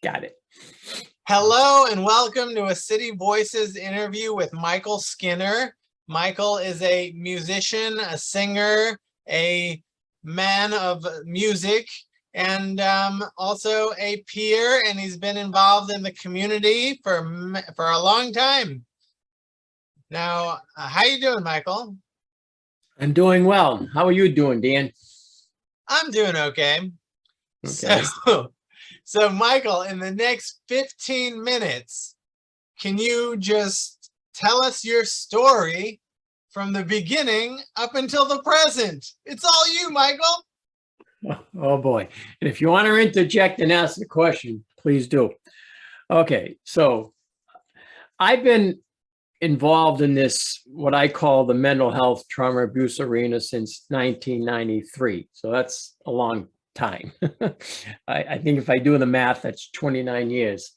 Got it. Hello and welcome to a City Voices interview with Michael Skinner. Michael is a musician, a singer, a man of music, and also a peer, and he's been involved in the community for a long time. Now, how you doing, Michael? I'm doing well. How are you doing, Dan? I'm doing okay. Okay. So Michael, in the next 15 minutes, can you just tell us your story from the beginning up until the present? It's all you, Michael. Oh boy. And if you want to interject and ask the question, please do. Okay. So I've been involved in this, what I call the mental health trauma abuse arena since 1993. So that's a long time. I think if I do the math, that's 29 years.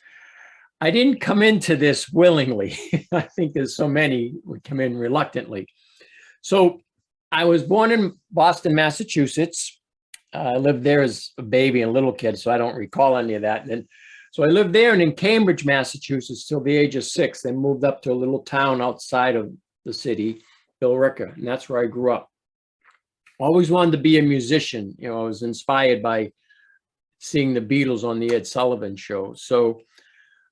I didn't come into this willingly. I think there's so many would come in reluctantly. So I was born in Boston, Massachusetts. I lived there as a baby and a little kid, so I don't recall any of that. And then, so I lived there and in Cambridge, Massachusetts, till the age of 6. Then moved up to a little town outside of the city, Billerica, and that's where I grew up. Always wanted to be a musician. You know, I was inspired by seeing the Beatles on the Ed Sullivan Show. So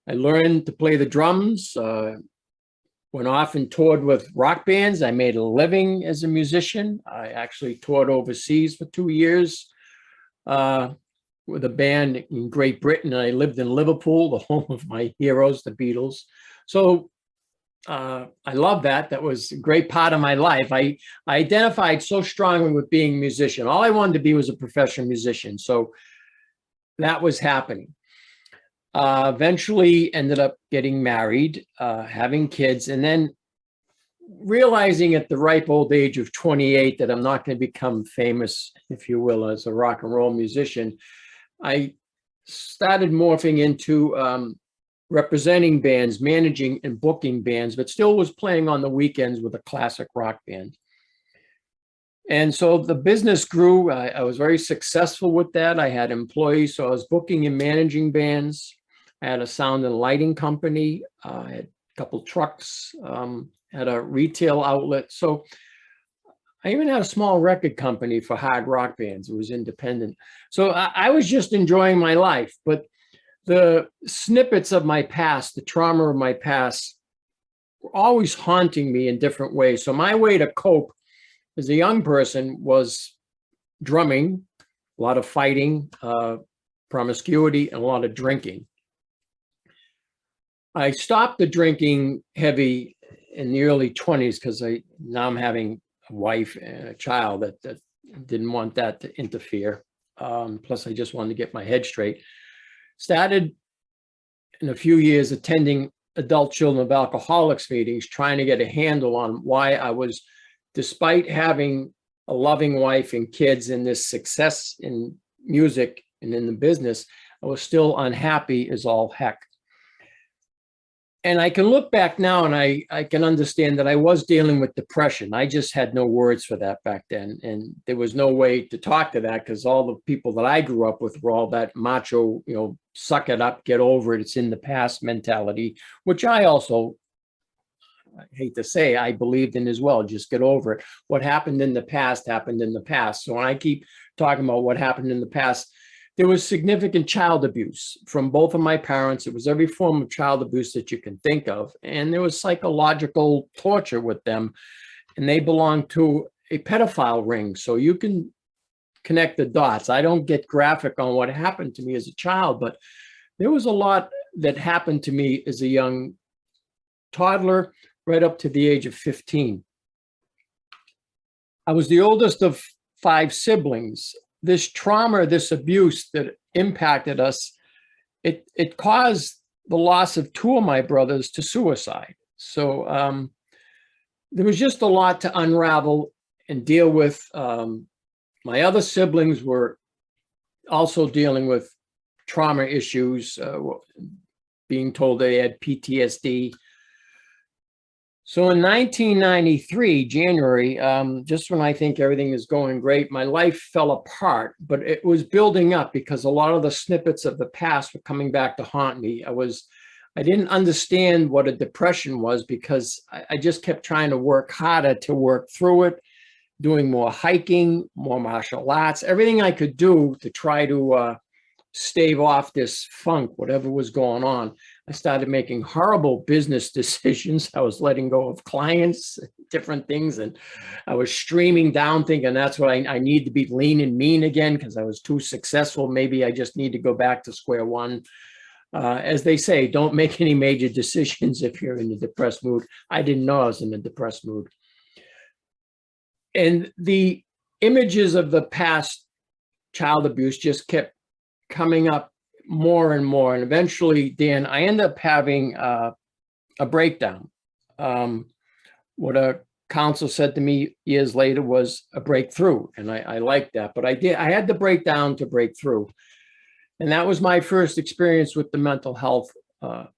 I learned to play the drums, went off and toured with rock bands. I made a living as a musician. I actually toured overseas for 2 years with a band in Great Britain. I lived in Liverpool, the home of my heroes, the Beatles. So I love that. That was a great part of my life. I identified so strongly with being a musician. All I wanted to be was a professional musician. So that was happening. Eventually ended up getting married, having kids, and then realizing at the ripe old age of 28 that I'm not going to become famous, if you will, as a rock and roll musician. I started morphing into representing bands, managing and booking bands, but still was playing on the weekends with a classic rock band. And so the business grew. I was very successful with that. I had employees, so I was booking and managing bands. I had a sound and lighting company. I had a couple trucks, had a retail outlet. So I even had a small record company for hard rock bands. It was independent. So I was just enjoying my life. But the snippets of my past, the trauma of my past, were always haunting me in different ways. So my way to cope as a young person was drumming, a lot of fighting, promiscuity, and a lot of drinking. I stopped the drinking heavy in the early 20s because now I'm having a wife and a child that didn't want that to interfere. Plus, I just wanted to get my head straight. Started in a few years attending adult children of alcoholics meetings, trying to get a handle on why I was, despite having a loving wife and kids and this success in music and in the business, I was still unhappy as all heck. And I can look back now and I can understand that I was dealing with depression. I just had no words for that back then. And there was no way to talk to that because all the people that I grew up with were all that macho, you know, suck it up, get over it, it's in the past mentality, which I also, I hate to say, I believed in as well. Just get over it. What happened in the past happened in the past. So when I keep talking about what happened in the past, there was significant child abuse from both of my parents. It was every form of child abuse that you can think of. And there was psychological torture with them. And they belonged to a pedophile ring. So you can connect the dots. I don't get graphic on what happened to me as a child, but there was a lot that happened to me as a young toddler, right up to the age of 15. I was the oldest of 5 siblings. This trauma, this abuse that impacted us, it caused the loss of 2 of my brothers to suicide. So there was just a lot to unravel and deal with. My other siblings were also dealing with trauma issues, being told they had PTSD. So in 1993, January, just when I think everything is going great, my life fell apart, but it was building up because a lot of the snippets of the past were coming back to haunt me. I didn't understand what a depression was because I just kept trying to work harder to work through it, doing more hiking, more martial arts, everything I could do to try to stave off this funk, whatever was going on. I started making horrible business decisions. I was letting go of clients, different things, and I was streaming down thinking that's what I need to be lean and mean again because I was too successful. Maybe I just need to go back to square one. As they say, don't make any major decisions if you're in a depressed mood. I didn't know I was in a depressed mood. And the images of the past child abuse just kept coming up more and more. And eventually, Dan, I ended up having a breakdown. What a counselor said to me years later was a breakthrough. And I liked that, but I had to break down to break through. And that was my first experience with the mental health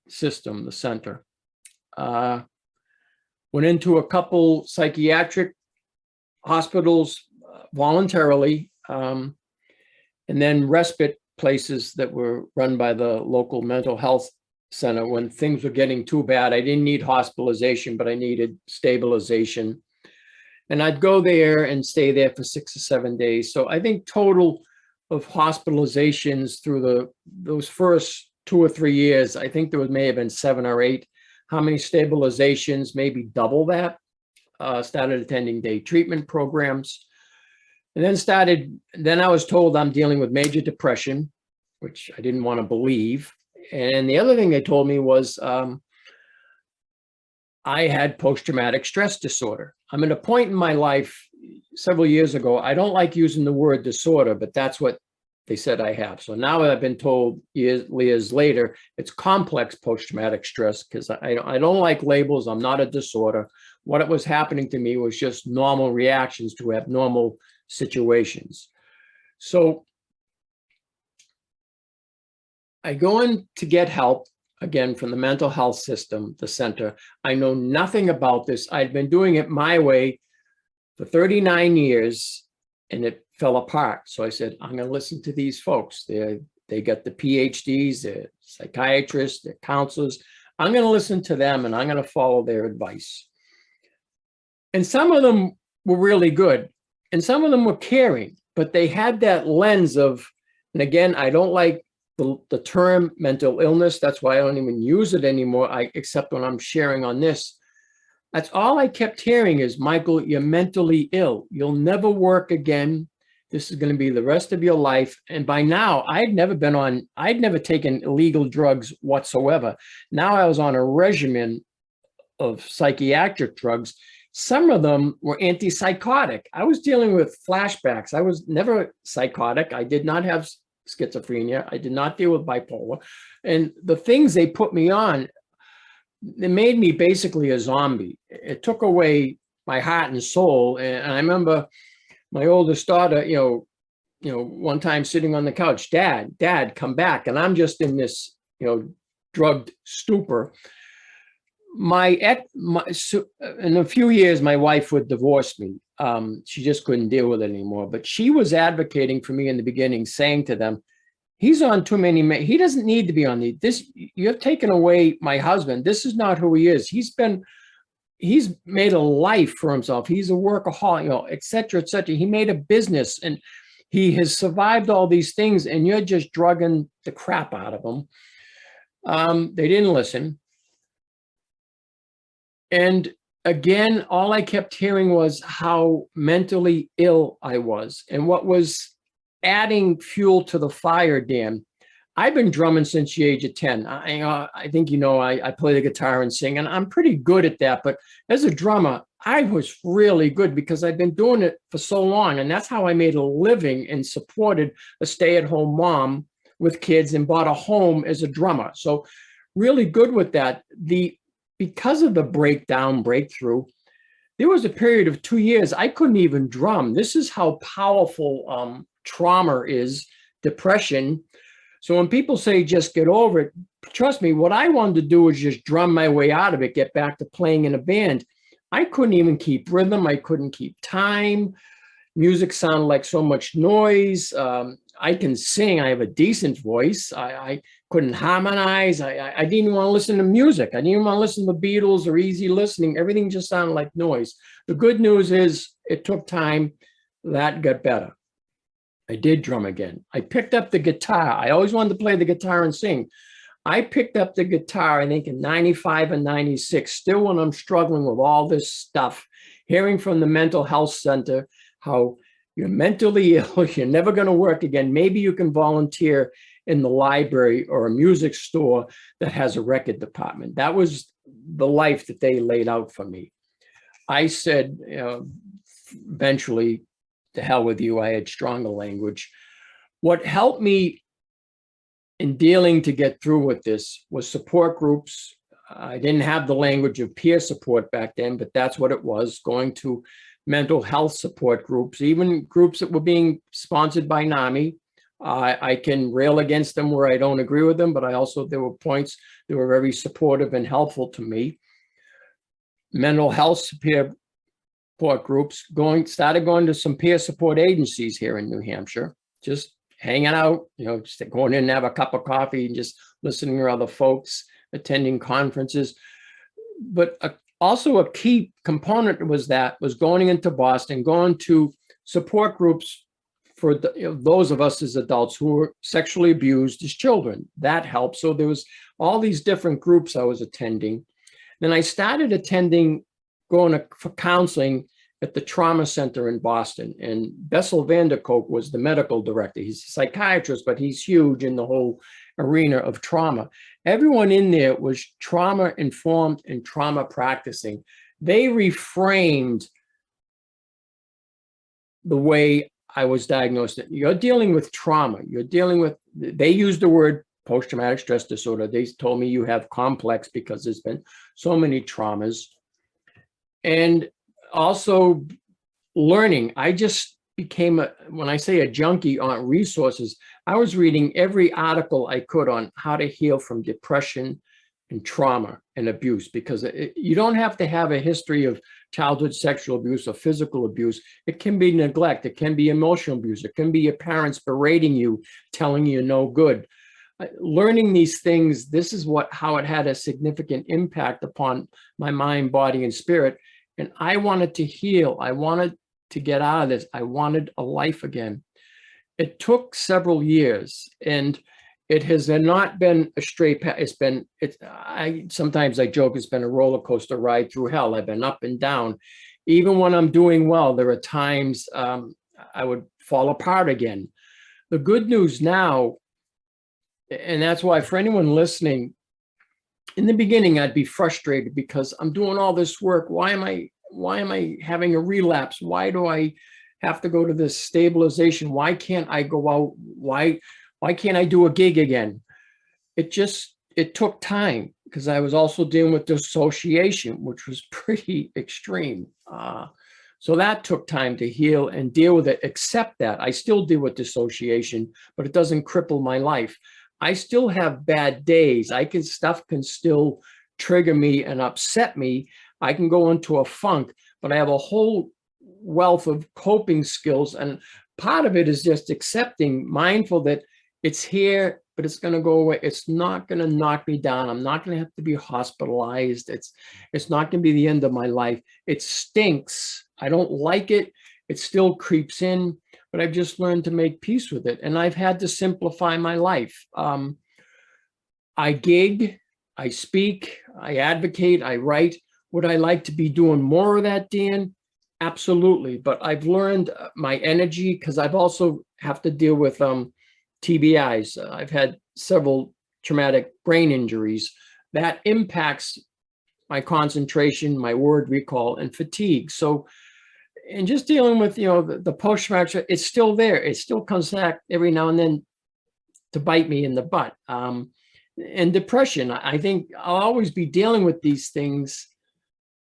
system, the center. Went into a couple psychiatric hospitals voluntarily, and then respite places that were run by the local mental health center when things were getting too bad. I didn't need hospitalization, but I needed stabilization. And I'd go there and stay there for 6 or 7 days. So I think total of hospitalizations through those first 2 or 3 years, I think there may have been 7 or 8. How many stabilizations? Maybe double that. Started attending day treatment programs. And then I was told I'm dealing with major depression, which I didn't want to believe. And the other thing they told me was I had post-traumatic stress disorder. I'm at a point in my life several years ago, I don't like using the word disorder, but that's what they said I have. So now I've been told years later, it's complex post-traumatic stress because I don't like labels. I'm not a disorder. What was happening to me was just normal reactions to abnormal situations. So I go in to get help, again, from the mental health system, the center. I know nothing about this. I'd been doing it my way for 39 years, and it fell apart. So I said, I'm going to listen to these folks. They got the PhDs, they're psychiatrists, they're counselors. I'm going to listen to them, and I'm going to follow their advice. And some of them were really good, and some of them were caring, but they had that lens of, and again, I don't like the term mental illness. That's why I don't even use it anymore, except when I'm sharing on this. That's all I kept hearing is, Michael, you're mentally ill. You'll never work again. This is going to be the rest of your life. And by now, I'd never taken illegal drugs whatsoever. Now I was on a regimen of psychiatric drugs. Some of them were antipsychotic. I was dealing with flashbacks. I was never psychotic. I did not have schizophrenia. I did not deal with bipolar. And the things they put me on, it made me basically a zombie. It took away my heart and soul. And I remember my oldest daughter, one time sitting on the couch, Dad, come back. And I'm just in this, drugged stupor. In a few years, my wife would divorce me. She just couldn't deal with it anymore. But she was advocating for me in the beginning, saying to them, he's on too many, he doesn't need to be on this. You have taken away my husband. This is not who he is. He's made a life for himself. He's a workaholic, et cetera, et cetera. He made a business and he has survived all these things, and you're just drugging the crap out of him. They didn't listen. And again, all I kept hearing was how mentally ill I was. And what was adding fuel to the fire, Dan, I've been drumming since the age of 10. I think, I play the guitar and sing, and I'm pretty good at that. But as a drummer, I was really good because I've been doing it for so long. And that's how I made a living and supported a stay-at-home mom with kids and bought a home as a drummer. So really good with that. Because of the breakthrough, there was a period of 2 years I couldn't even drum. This is how powerful trauma is, depression. So when people say just get over it, trust me, what I wanted to do was just drum my way out of it, get back to playing in a band. I couldn't even keep rhythm. I couldn't keep time. Music sounded like so much noise. I can sing. I have a decent voice. I couldn't harmonize. I didn't even want to listen to music. I didn't even want to listen to the Beatles or easy listening. Everything just sounded like noise. The good news is it took time. That got better. I did drum again. I picked up the guitar. I always wanted to play the guitar and sing. I picked up the guitar, I think in 95 and 96, still when I'm struggling with all this stuff, hearing from the mental health center, how you're mentally ill, you're never going to work again. Maybe you can volunteer in the library or a music store that has a record department. That was the life that they laid out for me. I said, eventually, to hell with you, I had stronger language. What helped me in dealing to get through with this was support groups. I didn't have the language of peer support back then, but that's what it was, going to mental health support groups, even groups that were being sponsored by NAMI. I can rail against them where I don't agree with them, but there were points that were very supportive and helpful to me. Mental health peer support groups, started going to some peer support agencies here in New Hampshire, just hanging out, just going in and have a cup of coffee and just listening to other folks, attending conferences. But also a key component was going into Boston, going to support groups for those of us as adults who were sexually abused as children. That helped. So there was all these different groups I was attending. Then I started going for counseling at the trauma center in Boston. And Bessel van der Kolk was the medical director. He's a psychiatrist, but he's huge in the whole arena of trauma. Everyone in there was trauma informed and trauma practicing. They reframed the way I was diagnosed. You're dealing with trauma. They used the word post-traumatic stress disorder. They told me you have complex because there's been so many traumas. And also learning. I just became, when I say a junkie on resources, I was reading every article I could on how to heal from depression and trauma and abuse, because you don't have to have a history of childhood sexual abuse or physical abuse. It can be neglect. It can be emotional abuse. It can be your parents berating you, telling you no good. Learning these things, this is how it had a significant impact upon my mind, body, and spirit. And I wanted to heal. I wanted to get out of this. I wanted a life again. It took several years, and it has not been a straight path. Sometimes I joke, it's been a roller coaster ride through hell. I've been up and down. Even when I'm doing well, there are times I would fall apart again. The good news now, and that's why for anyone listening, in the beginning, I'd be frustrated because I'm doing all this work. Why am I having a relapse? Why do I have to go to this stabilization? Why can't I go out? Why can't I do a gig again? It took time, because I was also dealing with dissociation, which was pretty extreme. So that took time to heal and deal with it, accept that. I still deal with dissociation, but it doesn't cripple my life. I still have bad days. Stuff can still trigger me and upset me. I can go into a funk, but I have a whole wealth of coping skills. And part of it is just accepting, mindful that it's here, but it's going to go away. It's not going to knock me down. I'm not going to have to be hospitalized. It's not going to be the end of my life. It stinks. I don't like it. It still creeps in, but I've just learned to make peace with it. And I've had to simplify my life. I gig, I speak, I advocate, I write. Would I like to be doing more of that, Dan? Absolutely. But I've learned my energy, because I've also have to deal with TBIs. I've had several traumatic brain injuries that impacts my concentration, my word recall, and fatigue. So, and just dealing with, the post-traumatic, it's still there. It still comes back every now and then to bite me in the butt. And depression, I think I'll always be dealing with these things,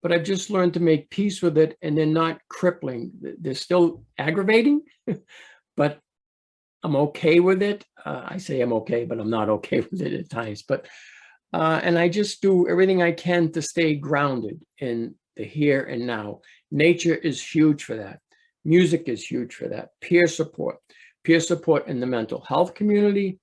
but I've just learned to make peace with it, and they're not crippling. They're still aggravating, but I'm okay with it. I say I'm okay, but I'm not okay with it at times. But and I just do everything I can to stay grounded in the here and now. Nature is huge for that. Music is huge for that. Peer support in the mental health community,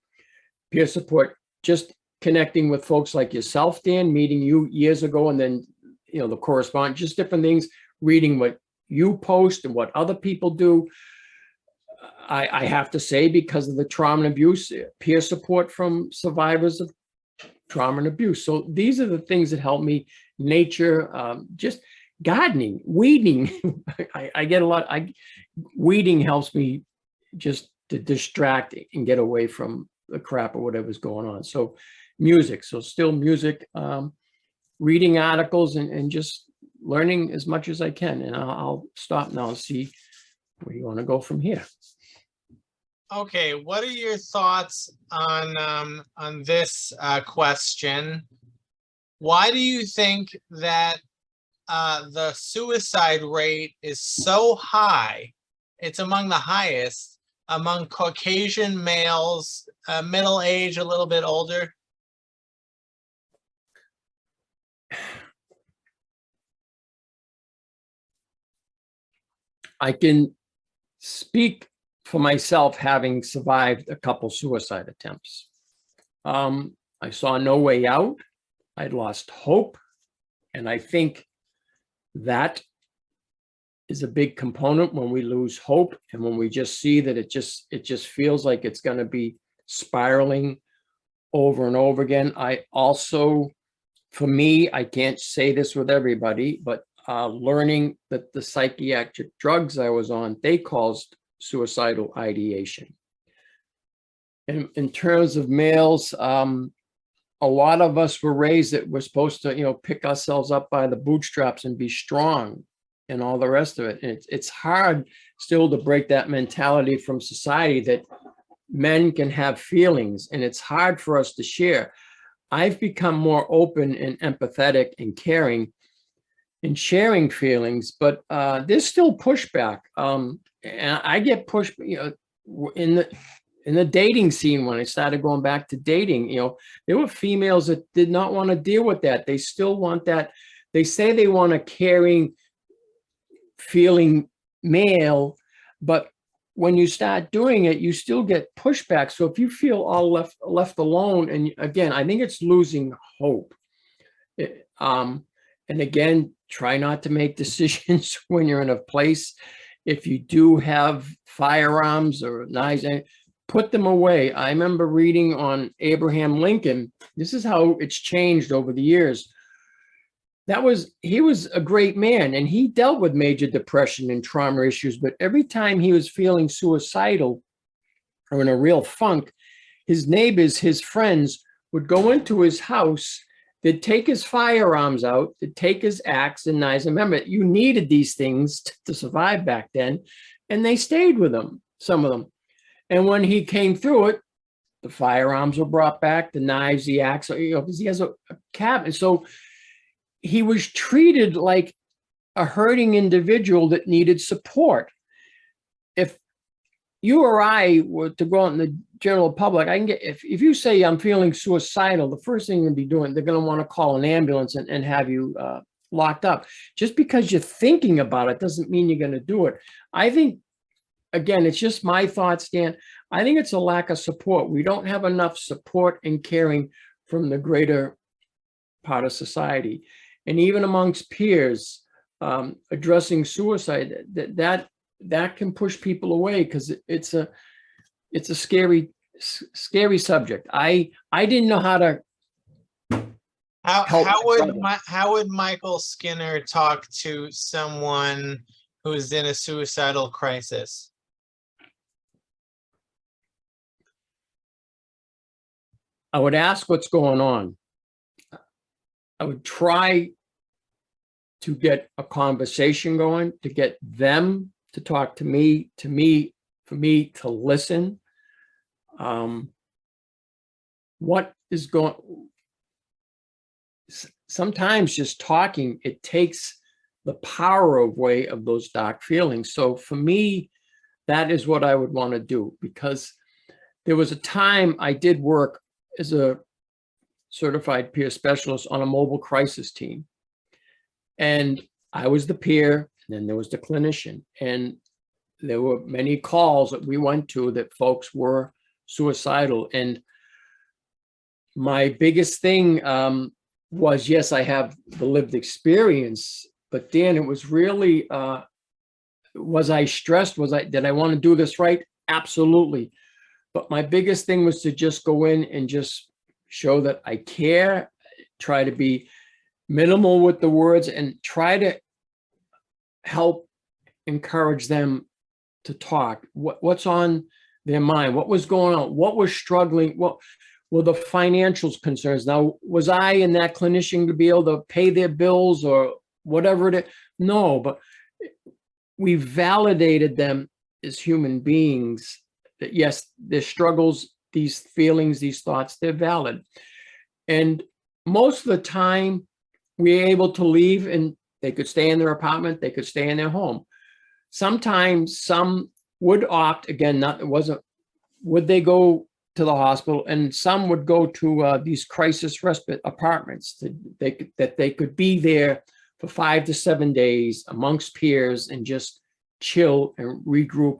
peer support, just connecting with folks like yourself, Dan, meeting you years ago, and then, you know, the correspondence, just different things, reading what you post and what other people do. I have to say, because of the trauma and abuse, peer support from survivors of trauma and abuse. So these are the things that help me. Nature, just gardening, weeding. I get a lot. Weeding helps me just to distract and get away from the crap or whatever's going on. So music, so still music, reading articles and just learning as much as I can. And I'll stop now and see where you want to go from here. Okay, what are your thoughts on this question? Why do you think that the suicide rate is so high? It's among the highest among Caucasian males, middle age, a little bit older. I can speak for myself, having survived a couple suicide attempts. I saw no way out. I'd lost hope. And I think that is a big component when we lose hope and when we just see that it just feels like it's going to be spiraling over and over again. I also, for me, I can't say this with everybody, but learning that the psychiatric drugs I was on, they caused suicidal ideation. In terms of males, a lot of us were raised that we're supposed to, you know, pick ourselves up by the bootstraps and be strong and all the rest of it. And it's hard still to break that mentality from society that men can have feelings, and it's hard for us to share. I've become more open and empathetic and caring and sharing feelings, but there's still pushback. And I get pushed, you know, in the dating scene. When I started going back to dating, you know, there were females that did not want to deal with that. They still want that. They say they want a caring, feeling male, but when you start doing it, you still get pushback. So if you feel all left alone, and again, I think it's losing hope. And again, try not to make decisions when you're in a place. If you do have firearms or knives, put them away. I remember reading on Abraham Lincoln. This is how it's changed over the years. He was a great man, and he dealt with major depression and trauma issues, but every time he was feeling suicidal or in a real funk, his neighbors, his friends would go into his house. They'd take his firearms out, they'd take his axe and knives. Remember, you needed these things to survive back then, and they stayed with him, some of them. And when he came through it, the firearms were brought back, the knives, the axe, you know, because he has a cabinet. So he was treated like a hurting individual that needed support. If you or I were to go out in the general public, I can get, if you say I'm feeling suicidal, the first thing you're gonna be doing, they're gonna want to call an ambulance and have you locked up. Just because you're thinking about it doesn't mean you're gonna do it. I think, again, it's just my thoughts, Dan. I think it's a lack of support. We don't have enough support and caring from the greater part of society. And even amongst peers, addressing suicide, that can push people away, because it's a scary subject. I didn't know how to help. How would Michael Skinner talk to someone who's in a suicidal crisis? I would ask what's going on. I would try to get a conversation going, to get them to talk to me, for me to listen. What is going, sometimes just talking, it takes the power away of those dark feelings. So for me, that is what I would want to do, because there was a time I did work as a certified peer specialist on a mobile crisis team. And I was the peer, and then there was the clinician. And there were many calls that we went to that folks were suicidal. And my biggest thing was, yes, I have the lived experience, but Dan, it was really, was I stressed? Did I want to do this right? Absolutely. But my biggest thing was to just go in and just show that I care, try to be minimal with the words, and try to help encourage them to talk. What's on their mind? What was going on? What was struggling? What were the financial concerns? Now, was I in that clinician to be able to pay their bills or whatever it is? No, but we validated them as human beings, that yes, their struggles, these feelings, these thoughts, they're valid. And most of the time we were able to leave and they could stay in their apartment, they could stay in their home. Sometimes some would opt, again, would they go to the hospital, and some would go to these crisis respite apartments that they could be there for 5 to 7 days amongst peers and just chill and regroup,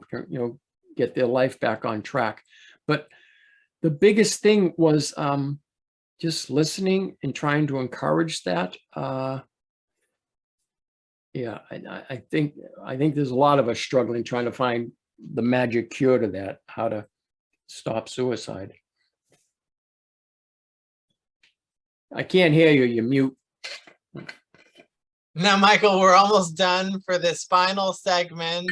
get their life back on track. But the biggest thing was just listening and trying to encourage that. Yeah, I think there's a lot of us struggling trying to find the magic cure to that, how to stop suicide. I can't hear you, you're mute. Now, Michael, we're almost done for this final segment.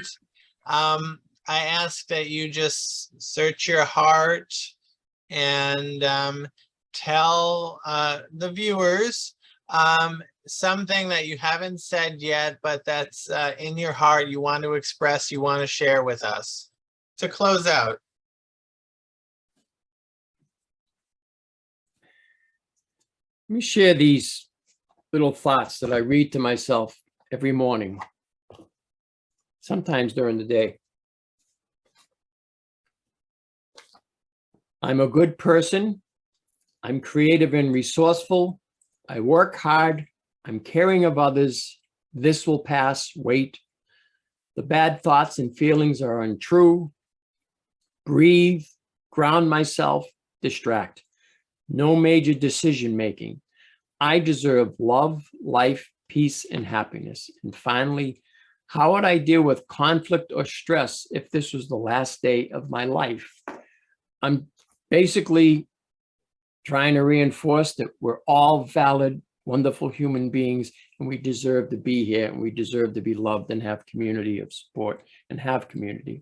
I ask that you just search your heart and tell the viewers something that you haven't said yet, but that's in your heart, you want to express, you want to share with us to close out. Let me share these little thoughts that I read to myself every morning, sometimes during the day. I'm a good person. I'm creative and resourceful. I work hard. I'm caring of others. This will pass. Wait. The bad thoughts and feelings are untrue. Breathe, ground myself, distract. No major decision making. I deserve love, life, peace, and happiness. And finally, how would I deal with conflict or stress if this was the last day of my life? I'm basically trying to reinforce that we're all valid, wonderful human beings, and we deserve to be here, and we deserve to be loved and have community of support and have community.